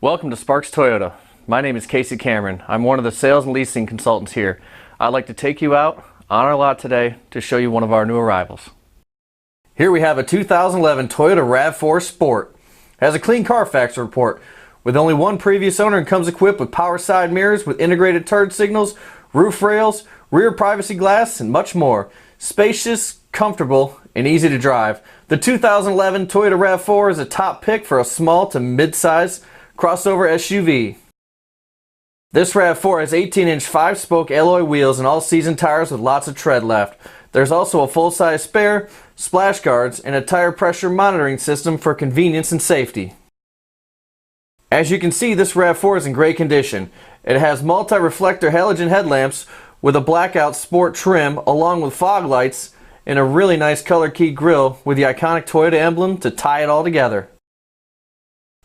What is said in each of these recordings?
Welcome to Sparks Toyota. My name is Casey Cameron. I'm one of the sales and leasing consultants here. I'd like to take you out on our lot today to show you one of our new arrivals. Here we have a 2011 Toyota RAV4 Sport. It has a clean Carfax report with only one previous owner and comes equipped with power side mirrors with integrated turn signals, roof rails, rear privacy glass, and much more. Spacious, comfortable, and easy to drive. The 2011 Toyota RAV4 is a top pick for a small to mid-size crossover SUV. This RAV4 has 18-inch 5-spoke alloy wheels and all-season tires with lots of tread left. There's also a full-size spare, splash guards, and a tire pressure monitoring system for convenience and safety. As you can see, this RAV4 is in great condition. It has multi-reflector halogen headlamps with a blackout sport trim along with fog lights and a really nice color-keyed grille with the iconic Toyota emblem to tie it all together.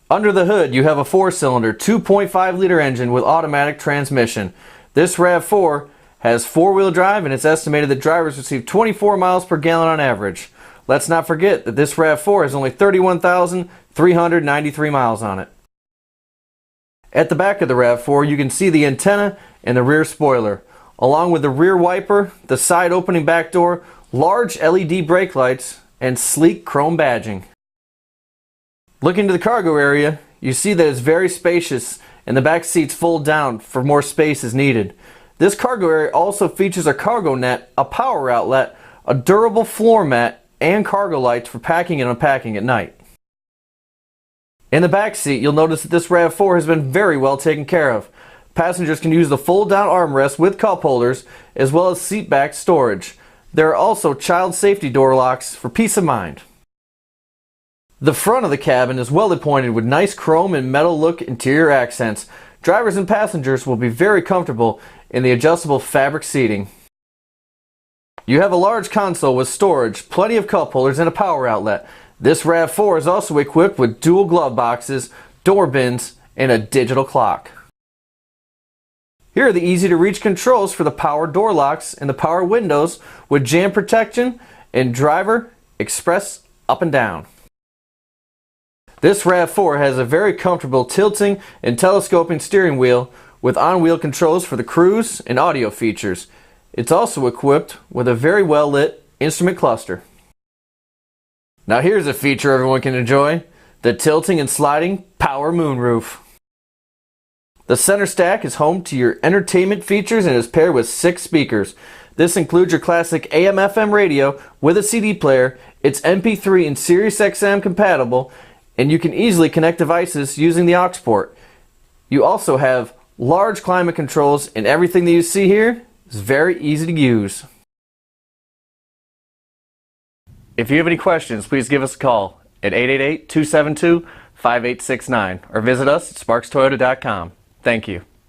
Under the hood, you have a 4-cylinder, 2.5-liter engine with automatic transmission. This RAV4 has 4-wheel drive and it's estimated that drivers receive 24 miles per gallon on average. Let's not forget that this RAV4 has only 31,393 miles on it. At the back of the RAV4, you can see the antenna and the rear spoiler, along with the rear wiper, the side opening back door, large LED brake lights, and sleek chrome badging. Looking to the cargo area, you see that it's very spacious and the back seats fold down for more space as needed. This cargo area also features a cargo net, a power outlet, a durable floor mat, and cargo lights for packing and unpacking at night. In the back seat, you'll notice that this RAV4 has been very well taken care of. Passengers can use the fold-down armrest with cup holders as well as seat back storage. There are also child safety door locks for peace of mind. The front of the cabin is well appointed with nice chrome and metal look interior accents. Drivers and passengers will be very comfortable in the adjustable fabric seating. You have a large console with storage, plenty of cup holders, and a power outlet. This RAV4 is also equipped with dual glove boxes, door bins, and a digital clock. Here are the easy-to-reach controls for the power door locks and the power windows with jam protection and driver express up and down. This RAV4 has a very comfortable tilting and telescoping steering wheel with on-wheel controls for the cruise and audio features. It's also equipped with a very well-lit instrument cluster. Now here's a feature everyone can enjoy, the tilting and sliding power moonroof. The center stack is home to your entertainment features and is paired with 6 speakers. This includes your classic AM/FM radio with a CD player. It's MP3 and Sirius XM compatible, and you can easily connect devices using the aux port. You also have large climate controls, and everything that you see here is very easy to use. If you have any questions, please give us a call at 888-272-5869 or visit us at sparkstoyota.com. Thank you.